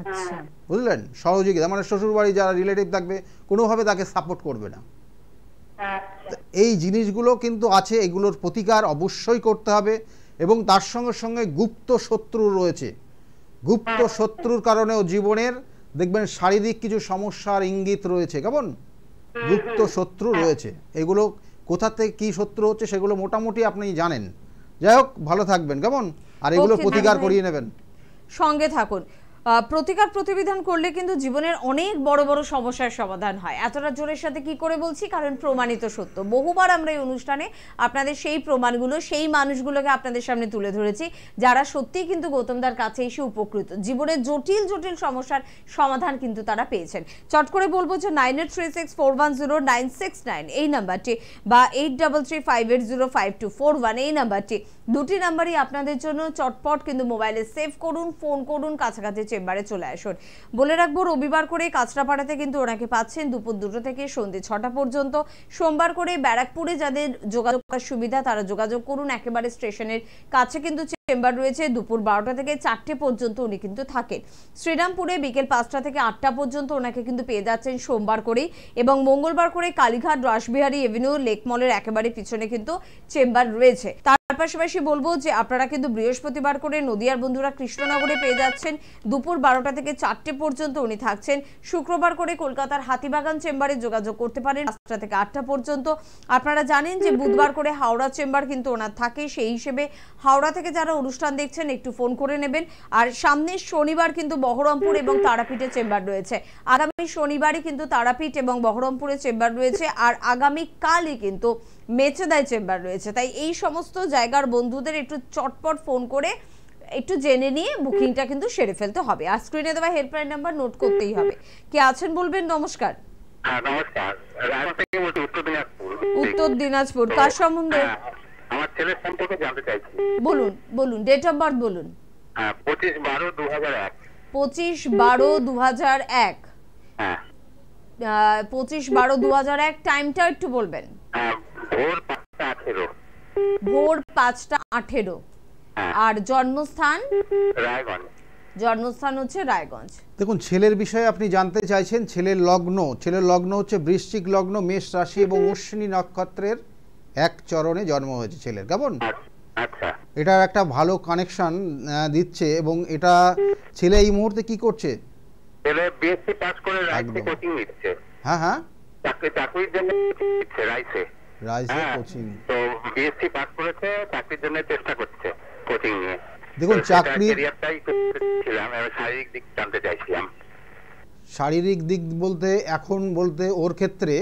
আচ্ছা, বুঝলেন, সহযোগিতা মানে শ্বশুর বাড়ি যারা রিলেটিভ থাকবে কোনোভাবে তাকে সাপোর্ট করবে না। এই জিনিসগুলো কিন্তু আছে, এগুলোর প্রতিকার অবশ্যই করতে হবে, এবং তার সঙ্গে সঙ্গে গুপ্ত শত্রু রয়েছে। গুপ্ত শত্রুর কারণেও জীবনের দেখবেন শারীরিক কিছু সমস্যার ইঙ্গিত রয়েছে, কেমন? গুপ্ত শত্রু রয়েছে, এগুলো কোথা থেকে কি শত্রু হচ্ছে সেগুলো মোটামুটি আপনি জানেন। যাই হোক, ভালো থাকবেন, কেমন? আর এগুলো Okay, প্রতিকার দাদা ভাই। করিয়ে নেবেন। সঙ্গে থাকুন। প্রতিকার প্রতিবিধান করলে কিন্তু জীবনের অনেক বড় বড় সমস্যার সমাধান হয়। এতটা জোরের সাথে কি করে বলছি, কারণ প্রমাণিত সত্য। বহুবার আমরা এই অনুষ্ঠানে আপনাদের সেই প্রমাণগুলো, সেই মানুষগুলোকে আপনাদের সামনে তুলে ধরেছি যারা সত্যিই কিন্তু গৌতমদার কাছে এসে উপকৃত, জীবনের জটিল জটিল সমস্যার সমাধান কিন্তু তারা পেয়েছেন। চট করে বলবো যে 9836410969 এই নাম্বারটি, বা 8335805241 এই নাম্বারটি, দুটি নাম্বারই আপনাদের জন্য। চটপট কিন্তু মোবাইলে সেভ করুন, ফোন করুন, কাছাকাছি চেম্বারে চলে আসুন। বলে রাখবো, রবিবার করে কাঁচরাপাড়াতে কিন্তু ওনাকে পাচ্ছেন দুপুর 2টো থেকে সন্ধ্যে 6টা পর্যন্ত। সোমবার করে ব্যারাকপুরে যাদের যোগাযোগ করার সুবিধা তারা যোগাযোগ করুন, একেবারে স্টেশনের কাছে কিন্তু চেম্বার রয়েছে। দুপুর 12টা থেকে 4টে পর্যন্ত উনি কিন্তু থাকেন। শ্রীরামপুরে বিকেল 5টা থেকে 8টা পর্যন্ত ওনাকে কিন্তু পেয়ে যাচ্ছেন সোমবার করেই, এবং মঙ্গলবার করে কালীঘাট রাসবিহারী এভিনিউ লেক মলের একেবারে পিছনে কিন্তু চেম্বার রয়েছে। তার পাশাপাশি বলবো যে আপনারা কিন্তু বৃহস্পতিবার করে নদিয়ার বন্ধুরা কৃষ্ণনগরে পেয়ে যাচ্ছেন, দুপুর 12টা থেকে 4টে পর্যন্ত উনি থাকছেন। শুক্রবার করে কলকাতার হাতিবাগান চেম্বারে যোগাযোগ করতে পারেন 5টা থেকে 8টা পর্যন্ত। আপনারা জানেন যে বুধবার করে হাওড়া চেম্বার কিন্তু ওনার থাকে, সেই হিসেবে হাওড়া থেকে যারা অনুষ্ঠান দেখছেন একটু ফোন করে নেবেন। আর সামনের শনিবার কিন্তু বহরমপুর এবং তারাপীঠে চেম্বার রয়েছে। আগামী শনিবারই কিন্তু তারাপীঠ এবং বহরমপুরে চেম্বার রয়েছে, আর আগামী কালই কিন্তু মেচেদায় চেম্বার রয়েছে। তাই এই সমস্ত জায়গার বন্ধুদের একটু চটপট ফোন করে একটু জেনে নিয়ে বুকিংটা কিন্তু সেরে ফেলতে হবে। আর স্ক্রিনে দেওয়া হেল্পলাইন নাম্বার নোট করতেই হবে। কে আছেন বলবেন? নমস্কার। হ্যাঁ নমস্কার, রায়গঞ্জ থেকে বলছি, উত্তর দিনাজপুর। উত্তর দিনাজপুর। কার সম্বন্ধে? হ্যাঁ, আমার ছেলের সম্পর্কে জানতে চাইছি। বলুন বলুন, ডেট অফ বার্থ বলুন। হ্যাঁ 25/12/2001। 25/12/2001। হ্যাঁ 25/12/2001। টাইমটা একটু বলবেন। ভোর 5:18। ভোর 5:18। হ্যাঁ। আর জন্মস্থান? রায়গঞ্জ। জন্মস্থান হচ্ছে রায়গঞ্জ। দেখুন, ছেলের বিষয়ে আপনি জানতে চাইছেন। ছেলের লগ্ন হচ্ছে বৃশ্চিক লগ্ন, মেষ রাশি এবং অশ্বিনী নক্ষত্রের এক চরণে জন্ম হয়েছে ছেলের, কেমন? আচ্ছা। এটার একটা ভালো কানেকশন দিচ্ছে, এবং এটা ছেলে এই মুহূর্তে কি করছে? ছেলে বিএসসি পাস করে রাইসে একদম। কোচিং নিচ্ছে। হ্যাঁ হ্যাঁ, চাকরির জন্য নিচ্ছে রাইসে। রাইসে হ্যাঁ, কোচিং। তো বিএসসি পাস করেছে, চাকরির জন্য চেষ্টা করছে কোচিং নিয়ে। দেখুন, চাকরি ক্যারিয়ারটাই ছিলাম, শারীরিক দিক জানতে চাইছিলাম। শারীরিক দিক বলতে ওর ক্ষেত্রে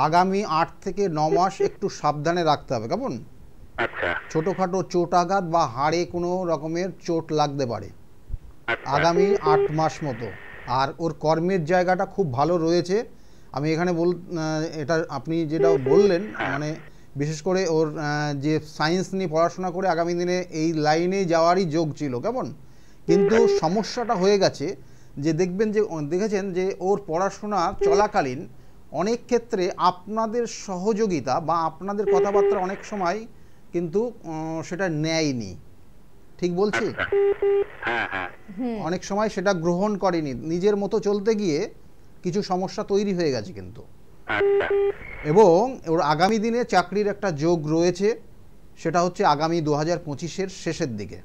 আগামী 8 থেকে 9 মাস একটু সাবধানে রাখতে হবে, কেমন? আচ্ছা ছোটোখাটো চোট আঘাত বা হাড়ে কোনো রকমের চোট লাগতে পারে আচ্ছা। আগামী 8 মাস মতো। আর ওর কর্মের জায়গাটা খুব ভালো রয়েছে। আমি এখানে এটা আপনি যেটা বললেন, মানে বিশেষ করে ওর যে সায়েন্স নিয়ে পড়াশোনা করে আগামী দিনে এই লাইনে যাওয়ারই যোগ ছিল, কেমন? কিন্তু সমস্যাটা হয়ে গেছে যে দেখেছেন যে ওর পড়াশোনা চলাকালীন অনেক ক্ষেত্রে আপনাদের সহযোগিতা বা আপনাদের কথাবার্তা অনেক সময় কিন্তু সেটা নেয়নি, ঠিক বলছি? হ্যাঁ হ্যাঁ। অনেক সময় সেটা গ্রহণ করেনি, নিজের মতো চলতে গিয়ে কিছু সমস্যা তৈরি হয়ে গেছে কিন্তু, আচ্ছা এবং ওর আগামী দিনে চাকরির একটা যোগ রয়েছে, সেটা হচ্ছে আগামী 2025-এর শেষের দিকে।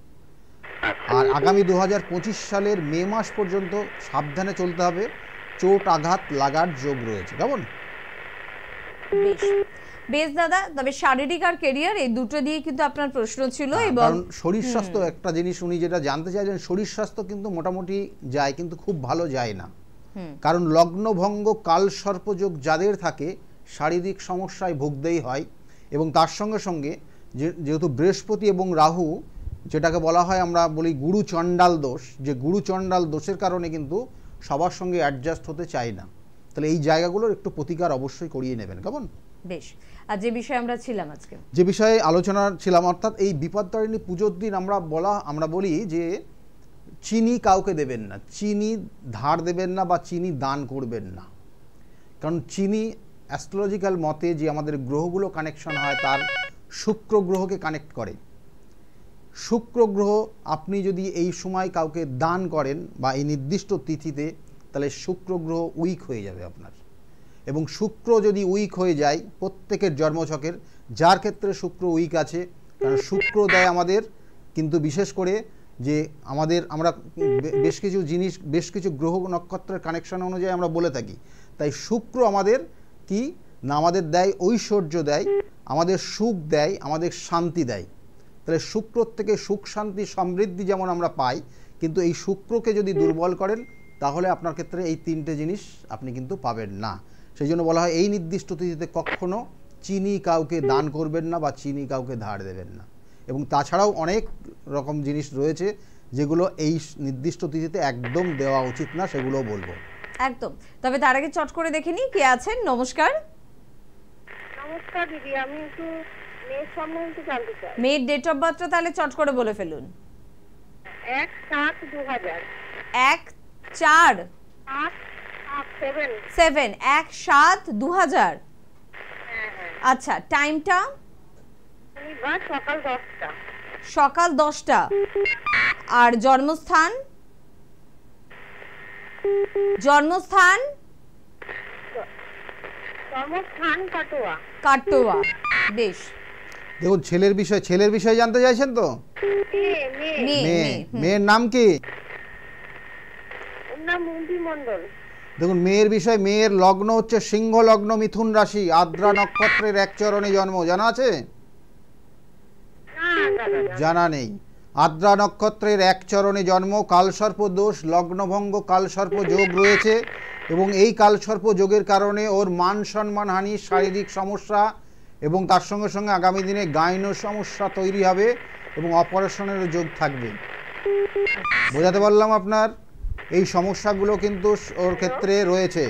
আর আগামী 2025 সালের মে মাস পর্যন্ত সাবধানে চলতে হবে, চোট আঘাত লাগার যোগ রয়েছে। কেমন? বেশ বেশ দাদা, তবে শারীরিক আর কেরিয়ার এই দুটো দিয়ে কিন্তু আপনার প্রশ্ন ছিল। এবং কারণ শরীর স্বাস্থ্য একটা জিনিস উনি যেটা জানতে চাইছেন, শরীর স্বাস্থ্য কিন্তু মোটামুটি যায়, কিন্তু খুব ভালো যায় না। কারণ লগ্নভঙ্গ কাল সর্পযোগ যাদের থাকে শারীরিক সমস্যায় ভুগতেই হয়। এবং তার সঙ্গে সঙ্গে যেহেতু বৃহস্পতি এবং রাহু, যেটাকে বলা হয় আমরা বলি গুরু চণ্ডাল দোষ, যে গুরু চণ্ডাল দোষের কারণে কিন্তু সবার সঙ্গে অ্যাডজাস্ট হতে চায় না। তাহলে এই জায়গাগুলোর একটু প্রতিকার অবশ্যই করিয়ে নেবেন। কেমন? বেশ, আর যে বিষয়ে আমরা ছিলাম আজকে, যে বিষয়ে আলোচনা ছিলাম, অর্থাৎ এই বিপত্তারিণী পুজোর দিন আমরা বলি যে চিনি কাউকে দেবেন না, চিনি ধার দেবেন না বা চিনি দান করবেন না। কারণ চিনি অ্যাস্ট্রোলজিক্যাল মতে যে আমাদের গ্রহগুলো কানেকশন হয়, তার শুক্র গ্রহকে কানেক্ট করে। শুক্র গ্রহ আপনি যদি এই সময় কাউকে দান করেন বা এই নির্দিষ্ট তিথিতে, তাহলে শুক্র গ্রহ উইক হয়ে যাবে আপনার। এবং শুক্র যদি উইক হয়ে যায় প্রত্যেকের জন্মছকের, যার ক্ষেত্রে শুক্র উইক আছে, কারণ শুক্র দেয় আমাদের কিন্তু বিশেষ করে যে আমরা বেশ কিছু জিনিস, বেশ কিছু গ্রহ নক্ষত্রের কানেকশন অনুযায়ী আমরা বলে থাকি। তাই শুক্র আমাদের কি না, আমাদের দেয় ঐশ্বর্য দেয়, আমাদের সুখ দেয়, আমাদের শান্তি দেয়। তাহলে শুক্র থেকে সুখ শান্তি সমৃদ্ধি যেমন আমরা পাই, কিন্তু এই শুক্রকে যদি দুর্বল করেন তাহলে আপনার ক্ষেত্রে এই তিনটে জিনিস আপনি কিন্তু পাবেন না। সেই জন্য বলা হয় এই নির্দিষ্ট তিথিতে কখনো চিনি কাউকে দান করবেন না বা চিনি কাউকে ধার দেবেন না। এবং তাছাড়াও অনেক রকম জিনিস রয়েছে যেগুলো এই নির্দিষ্ট তিথিতে একদম দেওয়া উচিত না, সেগুলোও বলবো। একদম। তবে তার আগে চট করে দেখে নিই কে আছেন। নমস্কার। নমস্কার দিদি, আমি একটু মেয়ের সম্বন্ধে জানতে চাই। মেয়ের ডেট অফ বার্থটা তাহলে চট করে বলে ফেলুন। 1/7/2000। 1/4/7/2000। আচ্ছা, টাইমটা? সকাল 10টা। সকাল 10টা। আর জন্মস্থান? জন্মস্থান কাটোয়া। কাটোয়া। বেশ। দেখুন ছেলের বিষয় জানতে চাইছেন তো? মেয়ের নাম কি? দেখুন মেয়ের বিষয়, মেয়ের লগ্ন হচ্ছে সিংহ লগ্ন, মিথুন রাশি, আদ্রা নক্ষত্রের এক চরণে জন্ম। জানা আছে? জানা নেই। আদ্রা নক্ষত্রের এক চরণে জন্ম, কালসর্প দোষ, লগ্নভঙ্গ কালসর্প যোগ রয়েছে। এবং এই কালসর্প যোগের কারণে ওর মান সম্মান হানি, শারীরিক সমস্যা এবং তার সঙ্গে সঙ্গে আগামী দিনে গাইনো সমস্যা তৈরি হবে এবং অপারেশনের যোগ থাকবে। বোঝাতে পারলাম আপনার? এই সমস্যাগুলো কিন্তু ওর ক্ষেত্রে রয়েছে।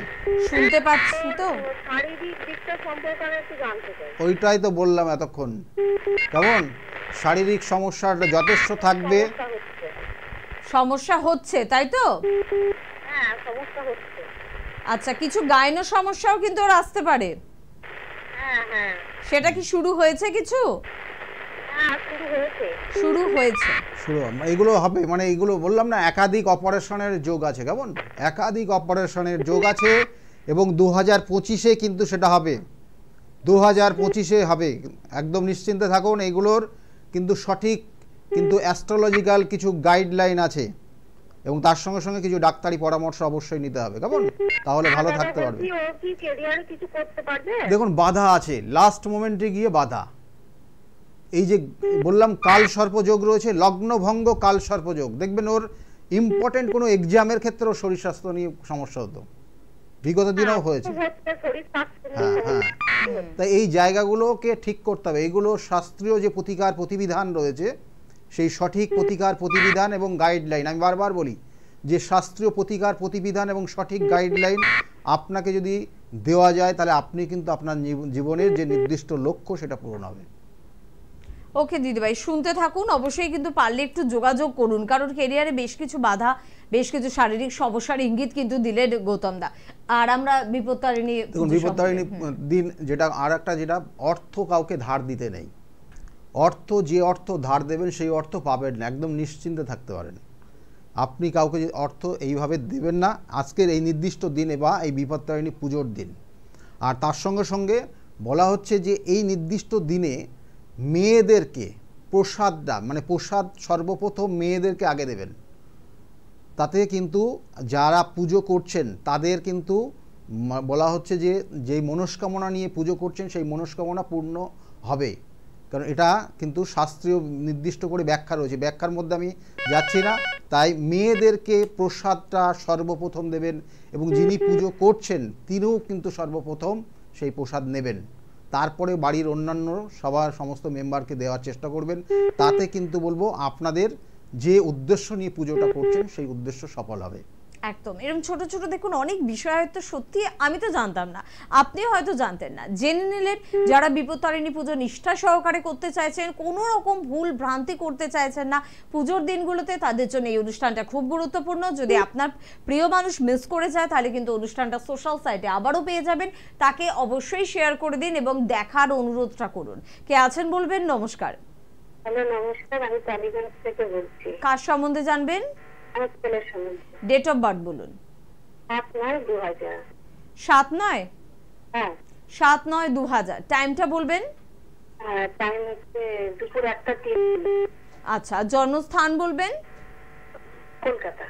শুনতে পাচ্ছি তো, শারীরিক দিকটা সম্পর্কে একটু জানতে চাই। ওইটাই তো বললাম এতক্ষণ। কেমন? শারীরিক সমস্যাটা যথেষ্ট থাকবে। সমস্যা হচ্ছে তাই তো? হ্যাঁ, সমস্যা হচ্ছে। আচ্ছা, কিছু গাইনো সমস্যাও কিন্তু ওর আসতে পারে। হ্যাঁ। সেটা কি শুরু হয়েছে কিছু? হ্যাঁ, শুরু হয়েছে। এগুলো হবে, মানে এগুলো বললাম না, একাধিক অপারেশনের যোগ আছে। কেমন? একাধিক অপারেশনের যোগ আছে এবং 2025-এ কিন্তু সেটা হবে। 2025-এ হবে, একদম নিশ্চিন্তে থাকুন। এগুলোর কিন্তু সঠিক কিন্তু অ্যাস্ট্রোলজিক্যাল কিছু গাইডলাইন আছে এবং তার সঙ্গে সঙ্গে কিছু ডাক্তারি পরামর্শ অবশ্যই নিতে হবে। কেমন? তাহলে ভালো থাকতে পারবে। দেখুন বাধা আছে, লাস্ট মোমেন্টে গিয়ে বাধা। এই যে বললাম কাল সর্পযোগ রয়েছে, লগ্নভঙ্গ কাল সর্পযোগ, দেখবেন ওর ইম্পর্টেন্ট কোনো এক্সামের ক্ষেত্রে ওর শরীর স্বাস্থ্য নিয়ে সমস্যা হতো, বিগত দিনেও হয়েছে। হ্যাঁ, তাই এই জায়গাগুলোকে ঠিক করতে হবে। এইগুলো শাস্ত্রীয় যে প্রতিকার প্রতিবিধান রয়েছে, সেই সঠিক প্রতিকার প্রতিবিধান এবং গাইডলাইন, আমি বারবার বলি যে শাস্ত্রীয় প্রতিকার প্রতিবিধান এবং সঠিক গাইডলাইন আপনাকে যদি দেওয়া যায়, তাহলে আপনি কিন্তু আপনার জীবনের যে নির্দিষ্ট লক্ষ্য সেটা পূরণ হবে। ওকে দিদিভাই, শুনতে থাকুন। অবশ্যই কিন্তু পারলে একটু যোগাযোগ করুন, কারণ ক্যারিয়ারে বেশ কিছু বাধা, বেশ কিছু শারীরিক সমস্যার ইঙ্গিত কিন্তু দিলেন গৌতম দা। আর আমরা বিপত্তারিণী দিন যেটা, আর একটা যেটা, অর্থ কাউকে ধার দিতে নেই। যে অর্থ ধার দেবেন সেই অর্থ পাবেন না, একদম নিশ্চিন্তে থাকতে পারেন। আপনি কাউকে অর্থ এইভাবে দেবেন না আজকের এই নির্দিষ্ট দিনে বা এই বিপত্তারিণী পুজোর দিন। আর তার সঙ্গে সঙ্গে বলা হচ্ছে যে এই নির্দিষ্ট দিনে মেয়েদেরকে প্রসাদটা মানে প্রসাদ সর্বপ্রথম মেয়েদেরকে আগে দেবেন। তাতে কিন্তু যারা পুজো করছেন তাদের কিন্তু বলা হচ্ছে যে যেই মনস্কামনা নিয়ে পুজো করছেন সেই মনস্কামনা পূর্ণ হবে। কারণ এটা কিন্তু শাস্ত্রীয় নির্দিষ্ট করে ব্যাখ্যা রয়েছে, ব্যাখ্যার মধ্যে আমি যাচ্ছি না। তাই মেয়েদেরকে প্রসাদটা সর্বপ্রথম দেবেন এবং যিনি পুজো করছেন তিনিও কিন্তু সর্বপ্রথম সেই প্রসাদ নেবেন। তারপরে বাড়ির অন্যান্য সবার সমস্ত মেম্বারকে দেওয়ার চেষ্টা করবেন। তাতে কিন্তু বলবো আপনাদের যে উদ্দেশ্য নিয়ে পুজোটা করছেন সেই উদ্দেশ্য সফল হবে। একদম এরকম ছোট ছোট দেখুন অনেক বিষয় হয়তো সত্যি আমি তো জানতাম না, আপনি হয়তো জানতেন না, জেনে নিলেন। যারা বিপত্তারিণী পুজো নিষ্ঠা সহকারে করতে চাইছেন, কোনো রকম ভুল ভ্রান্তি করতে চাইছেন না পুজোর দিনগুলোতে, তাদের জন্য এই অনুষ্ঠানটা খুব গুরুত্বপূর্ণ। যদি আপনার প্রিয় মানুষ মিস করে যায় তাহলে কিন্তু অনুষ্ঠানটা সোশ্যাল সাইটে আবারও পেয়ে যাবেন। তাকে অবশ্যই শেয়ার করে দিন এবং দেখার অনুরোধটা করুন। কে আছেন বলবেন? নমস্কার। হ্যালো, নমস্কার। আমি টালিগঞ্জ থেকে বলছি। কার সম্বন্ধে জানবেন? আমার ছেলের সম্বন্ধে। ডেট অফ বার্থ বলুন। 7/9/2000। 7/9? হ্যাঁ। 7/9/2000। টাইমটা বলবেন? টাইম হচ্ছে দুপুর 1:03। আচ্ছা, জন্মস্থান বলবেন? কলকাতা।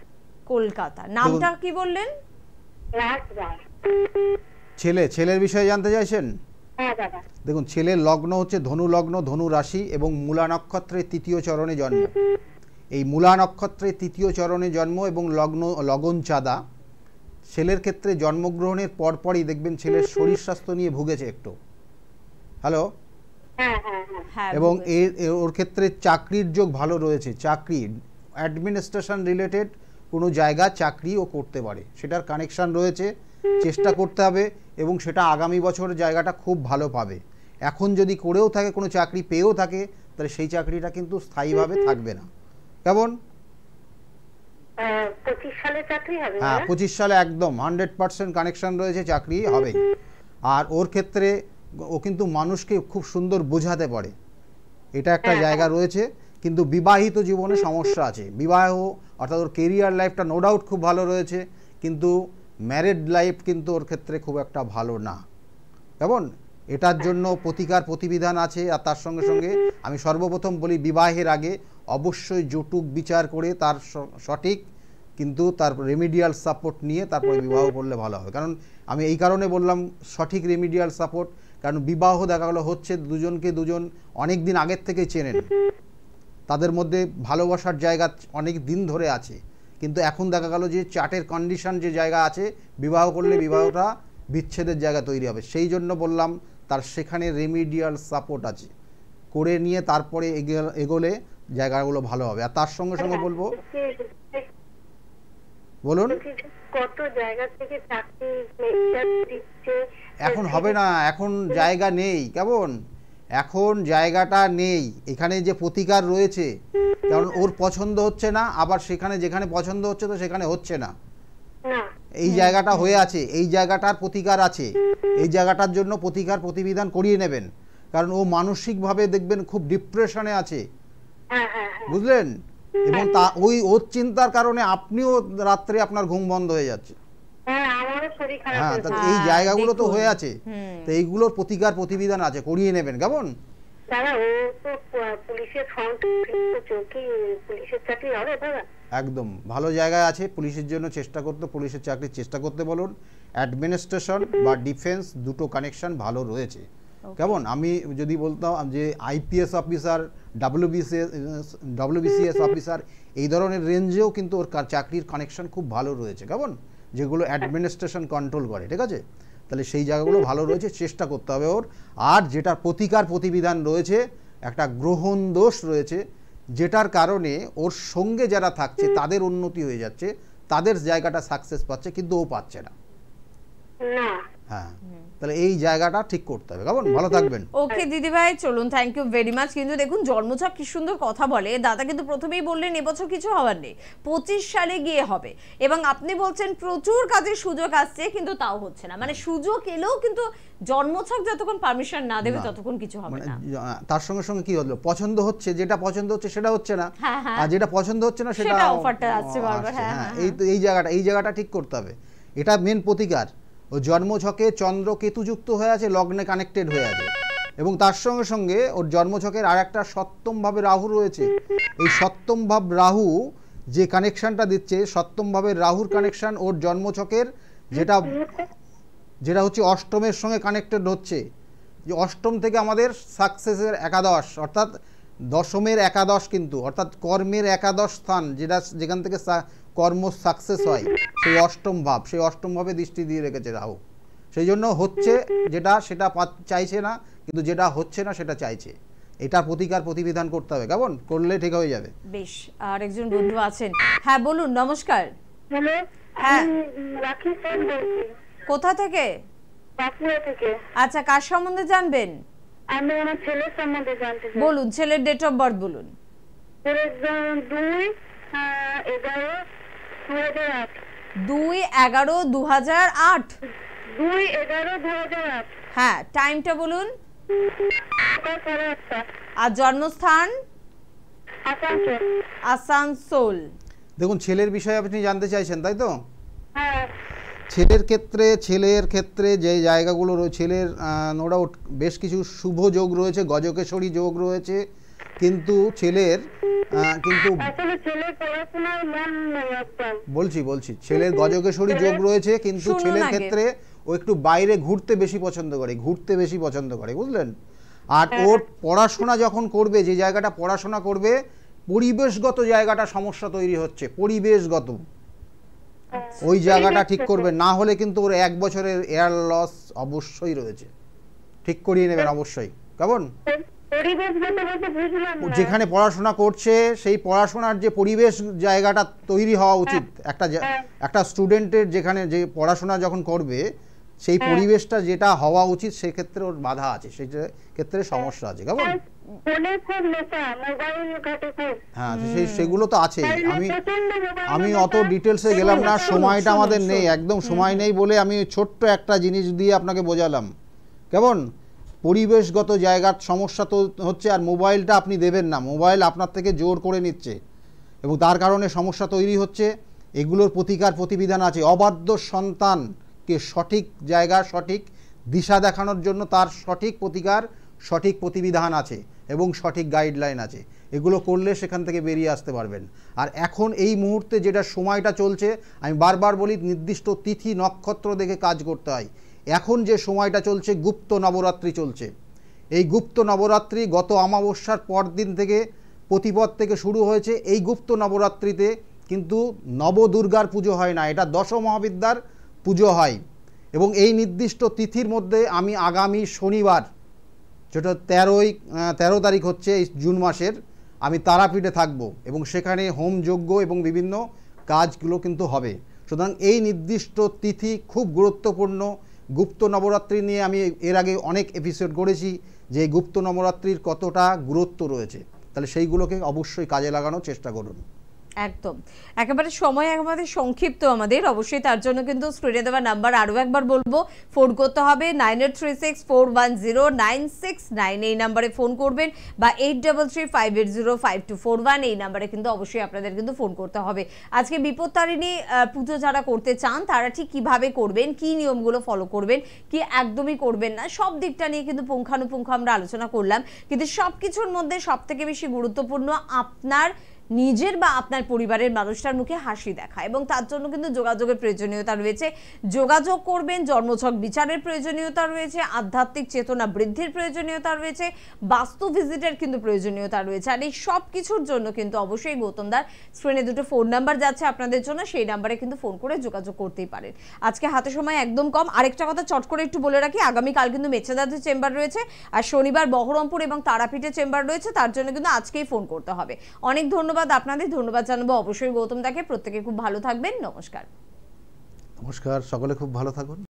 কলকাতা। নামটা কি বললেন? রাজবাড়ি। ছেলের বিষয়ে জানতে চাইছেন? হ্যাঁ দাদা। দেখুন, ছেলের লগ্ন হচ্ছে ধনু লগ্ন, ধনু রাশি এবং মূলা নক্ষত্রের 3য় চরণে জন্ম। এই মূলা নক্ষত্রের 3য় চরণে জন্ম এবং লগন চাঁদা। ছেলের ক্ষেত্রে জন্মগ্রহণের পরপরই দেখবেন ছেলের শরীর স্বাস্থ্য নিয়ে ভুগেছে একটু। হ্যালো। হ্যাঁ হ্যাঁ হ্যাঁ। এবং ওর ক্ষেত্রে চাকরির যোগ ভালো রয়েছে। চাকরি অ্যাডমিনিস্ট্রেশন রিলেটেড কোনো জায়গা চাকরিও করতে পারে, সেটার কানেকশান রয়েছে। চেষ্টা করতে হবে এবং সেটা আগামী বছর জায়গাটা খুব ভালো পাবে। এখন যদি করেও থাকে, কোনো চাকরি পেয়েও থাকে, তাহলে সেই চাকরিটা কিন্তু স্থায়ীভাবে থাকবে না। কেমন? 25 সালে চাকরি হবে? হ্যাঁ, 25 সালে একদম 100% কানেকশান রয়েছে, চাকরি হবেই। আর ওর ক্ষেত্রে ও কিন্তু মানুষকে খুব সুন্দর বোঝাতে পারে, এটা একটা জায়গা রয়েছে। কিন্তু বিবাহিত জীবনে সমস্যা আছে। বিবাহ অর্থাৎ ওর কেরিয়ার লাইফটা নো ডাউট খুব ভালো রয়েছে, কিন্তু ম্যারিড লাইফ কিন্তু ওর ক্ষেত্রে খুব একটা ভালো না। কেমন? এটার জন্য প্রতিবিধান আছে। আর তার সঙ্গে সঙ্গে আমি সর্বপ্রথম বলি, বিবাহের আগে অবশ্যই যৌতুক বিচার করে তার সঠিক কিন্তু তার রেমিডিয়াল সাপোর্ট নিয়ে তারপরে বিবাহ করলে ভালো হবে। কারণ আমি এই কারণে বললাম সঠিক রেমিডিয়াল সাপোর্ট, কারণ বিবাহ দেখা গেলো হচ্ছে দুজন অনেক দিন আগের থেকে চেনেন, তাদের মধ্যে ভালোবাসার জায়গা অনেক দিন ধরে আছে, কিন্তু এখন দেখা গেল যে চার্টের কন্ডিশন যে জায়গা আছে, বিবাহ করলে বিবাহটা বিচ্ছেদের জায়গা তৈরি হবে। সেই জন্য বললাম তার সেখানে রেমিডিয়াল সাপোর্ট আছে, করে নিয়ে তারপরে এগোলে জায়গাগুলো ভালো হবে। আর তার সঙ্গে সঙ্গে বলবো, বলুন। কত জায়গা থেকে চাকরি দিচ্ছে? এখন হবে না, এখন জায়গা নেই। কেমন? এখন জায়গাটা নেই, এখানে যে প্রতিকার রয়েছে, কারণ ওর পছন্দ হচ্ছে না, আবার যেখানে পছন্দ হচ্ছে তো সেখানে হচ্ছে না। এই জায়গাটা হয়ে আছে, এই জায়গাটার প্রতিকার আছে, এই জায়গাটার জন্য প্রতিবিধান করিয়ে নেবেন। কারণ ও মানসিকভাবে দেখবেন খুব ডিপ্রেশনে আছে, বুঝলেন? এবং ওর চিন্তার কারণে আপনিও রাত্রে আপনার ঘুম বন্ধ হয়ে যাচ্ছে। হ্যাঁ, এই জায়গাগুলো তো হয়ে আছে, তো এইগুলোর প্রতিবিধান আছে, করিয়ে নেবেন। কেমন? একদম ভালো জায়গায় আছে, পুলিশের জন্য চেষ্টা করতে, পুলিশের চাকরির চেষ্টা করতে বলুন। অ্যাডমিনিস্ট্রেশন বা ডিফেন্স দুটো কানেকশন ভালো রয়েছে। কেমন? আমি যদি বলতাম যে আইপিএস অফিসার, WBCS অফিসার, এই ধরনের রেঞ্জেও কিন্তু ওর চাকরির কানেকশন খুব ভালো রয়েছে। কেমন? যেগুলো অ্যাডমিনিস্ট্রেশন কন্ট্রোল করে, ঠিক আছে? তাহলে সেই জায়গাগুলো ভালো রয়েছে, চেষ্টা করতে হবে ওর। আর যেটা প্রতিবিধান রয়েছে, একটা গ্রহণ দোষ রয়েছে, যেটার কারণে ওর সঙ্গে যারা থাকছে তাদের উন্নতি হয়ে যাচ্ছে, তাদের জায়গাটা সাকসেস পাচ্ছে, কিন্তু ও পাচ্ছে না। হ্যাঁ, তাহলে এই জায়গাটা ঠিক করতে হবে। কেমন, ভালো থাকবেন। ওকে দিদি ভাই, চলুন, থ্যাংক ইউ ভেরি মাচ। কিন্তু দেখুন জন্মছক কি সুন্দর কথা বলে দাদা, কিন্তু প্রথমেই বললেন এবছর কিছু হওয়ার নেই, 25 সালে গিয়ে হবে। এবং আপনি বলছেন প্রচুর কাজের সুযোগ আসছে, কিন্তু তাও হচ্ছে না। মানে সুযোগ এলেও কিন্তু জন্মছক যতক্ষণ পারমিশন না দেবে ততক্ষণ কিছু হবে না। তার সঙ্গে সঙ্গে কি হলো, পছন্দ হচ্ছে, যেটা পছন্দ হচ্ছে সেটা হচ্ছে না, আর যেটা পছন্দ হচ্ছে না সেটা অফারটা আসছে বারবার। হ্যাঁ, এই জায়গাটা ঠিক করতে হবে। এটা মেন প্রতিকার। ও জন্মছকে চন্দ্র কেতু যুক্ত হয়ে আছে, লগ্নে কানেক্টেড হয়ে আছে, এবং তার সঙ্গে সঙ্গে ওর জন্মছকের আর একটা সপ্তম ভাবে রাহু রয়েছে। এই সপ্তম ভাব রাহু যে কানেকশনটা দিচ্ছে, সপ্তম ভাবের রাহুর কানেকশন ওর জন্মছকের যেটা হচ্ছে অষ্টমের সঙ্গে কানেক্টেড হচ্ছে। যে অষ্টম থেকে আমাদের সাকসেসের একাদশ, অর্থাৎ দশমের একাদশ, কিন্তু অর্থাৎ কর্মের একাদশ স্থান, যেখান থেকে কর্ম সাকসেস হয়, সেই অষ্টম ভাব, সেই অষ্টম ভাবে দৃষ্টি দিয়ে রেখেছে রাহু। সেই জন্য হচ্ছে যেটা সেটা চাইছে না, কিন্তু যেটা হচ্ছে না সেটা চাইছে। এটা প্রতিকার প্রতিবিধান করতে হবে, কেমন করলে ঠিক হয়ে যাবে। বেশ, আর একজন বন্ধু আছেন। হ্যাঁ বলুন, নমস্কার। হ্যালো, হ্যাঁ, রাখি সেন বলছি, কোথা থেকে? বাঁকুড়া থেকে। আচ্ছা, কার সম্বন্ধে জানবেন? আমি আমার ছেলের সম্বন্ধে জানতে চাই। বলুন, ছেলের ডেট অফ বার্থ বলুন। 2/11/2008। 2/11/2008। 2/11/2008। হ্যাঁ, টাইমটা বলুন। সকাল 8:30। আর জন্মস্থান? আসানসোল। আসানসোল। দেখুন, ছেলের বিষয়ে আপনি জানতে চাইছেন, তাই তো? হ্যাঁ। ছেলের ক্ষেত্রে যে জায়গাগুলো রয়েছে, ছেলের নো ডাউট বেশ কিছু শুভ যোগ রয়েছে, গজকেশরী যোগ রয়েছে, কিন্তু ছেলের আসলে ছেলের পড়াশোনায় মন নেই একদম। বলছি ছেলের গজকেশরী যোগ রয়েছে, কিন্তু ছেলের ক্ষেত্রে ও একটু বাইরে ঘুরতে বেশি পছন্দ করে, বুঝলেন? আর ওর পড়াশোনা যখন করবে, যে জায়গাটা পড়াশোনা করবে, পরিবেশগত জায়গাটা সমস্যা তৈরি হচ্ছে, পরিবেশগত ওই জায়গাটা ঠিক করবে, না হলে কিন্তু ওর 1 বছরের এয়ার লস অবশ্যই রয়েছে। ঠিক করিয়ে নেবেন অবশ্যই, কেমন? যেখানে পড়াশোনা করছে সেই পড়াশোনার যে পরিবেশ জায়গাটা তৈরি হওয়া উচিত, একটা স্টুডেন্টের যেখানে যে পড়াশোনা যখন করবে সেই পরিবেশটা যেটা হওয়া উচিত, সেক্ষেত্রে ওর বাধা আছে, সেই ক্ষেত্রে সমস্যা আছে, কেমন? হ্যাঁ, সেগুলো তো আছেই। আমি অত ডিটেলসে গেলাম না, সময়টা আমাদের নেই, একদম সময় নেই বলে আমি ছোট্ট একটা জিনিস দিয়ে আপনাকে বোঝালাম, কেমন? পরিবেশগত জায়গার সমস্যা তো হচ্ছে, আর মোবাইলটা আপনি দেবেন না, মোবাইল আপনার থেকে জোর করে নিচ্ছে এবং তার কারণে সমস্যা তৈরি হচ্ছে। এগুলোর প্রতিকার প্রতিবিধান আছে। অবাধ্য সন্তানকে সঠিক জায়গা, সঠিক দিশা দেখানোর জন্য তার সঠিক প্রতিকার, সঠিক প্রতিবিধান আছে এবং সঠিক গাইডলাইন আছে। এগুলো করলে সেখান থেকে বেরিয়ে আসতে পারবেন। আর এখন এই মুহূর্তে যেটা সময়টা চলছে, আমি বারবার বলি, নির্দিষ্ট তিথি নক্ষত্র দেখে কাজ করতে হয়। এখন যে সময়টা চলছে, গুপ্ত নবরাত্রি চলছে। এই গুপ্ত নবরাত্রি গত অমাবস্যার পর দিন থেকে, প্রতিপদ থেকে শুরু হয়েছে। এই গুপ্ত নবরাত্রিতে কিন্তু নবদুর্গার পুজো হয় না, এটা দশ মহাবিদ্যার পুজো হয়। এবং এই নির্দিষ্ট তিথির মধ্যে আমি আগামী শনিবার, যেটা 13 তারিখ হচ্ছে এই জুন মাসের, আমি তারাপীঠে থাকব এবং সেখানে হোম যজ্ঞ এবং বিভিন্ন কাজগুলো কিন্তু হবে। সুতরাং এই নির্দিষ্ট তিথি খুব গুরুত্বপূর্ণ। গুপ্ত নবরাত্রি নিয়ে আমি এর আগে অনেক এপিসোড করেছি, যে গুপ্ত নবরাত্রির কতটা গুরুত্ব রয়েছে, তাহলে সেইগুলোকে অবশ্যই কাজে লাগানোর চেষ্টা করুন। একদম, একেবারে সময় একেবারে সংক্ষিপ্ত আমাদের, অবশ্যই তার জন্য কিন্তু স্ক্রিনে দেওয়া নাম্বার আরও একবার বলবো, ফোন করতে হবে 9836410969, এই নাম্বারে ফোন করবেন, বা 8335805241, এই নাম্বারে কিন্তু অবশ্যই আপনাদের কিন্তু ফোন করতে হবে। আজকে বিপত্তারিণী পুজো যারা করতে চান তারা ঠিক কিভাবে করবেন, কি নিয়মগুলো ফলো করবেন, কি একদমই করবেন না, সব দিকটা নিয়ে কিন্তু পুঙ্খানুপুঙ্খ আমরা আলোচনা করলাম। কিন্তু সব কিছুর মধ্যে সব থেকে বেশি গুরুত্বপূর্ণ আপনার নিজের বা আপনার পরিবারের মানুষটার মুখে হাসি দেখা, এবং তার জন্য কিন্তু যোগাযোগের প্রয়োজনীয়তা রয়েছে। যোগাযোগ করবেন, জন্মছক বিচারের প্রয়োজনীয়তা রয়েছে, আধ্যাত্মিক চেতনা বৃদ্ধির প্রয়োজনীয়তা রয়েছে, বাস্তু ভিজিটের কিন্তু প্রয়োজনীয়তা রয়েছে। আর এই সব কিছুর জন্য কিন্তু অবশ্যই গৌতমদার স্ক্রিনে দুটো ফোন নাম্বার যাচ্ছে আপনাদের জন্য, সেই নাম্বারে কিন্তু ফোন করে যোগাযোগ করতেই পারেন। আজকে হাতে সময় একদম কম। আরেকটা কথা চট করে একটু বলে রাখি, আগামীকাল কিন্তু মেছেদাতে চেম্বার রয়েছে, আর শনিবার বহরমপুর এবং তারাপীঠে চেম্বার রয়েছে, তার জন্য কিন্তু আজকেই ফোন করতে হবে। অনেক ধন্যবাদ আপনাদের, ধন্যবাদ জানাবো অবশ্যই গৌতম দাকে। প্রত্যেকে খুব ভালো থাকবেন, নমস্কার। নমস্কার, সকলে খুব ভালো থাকুন।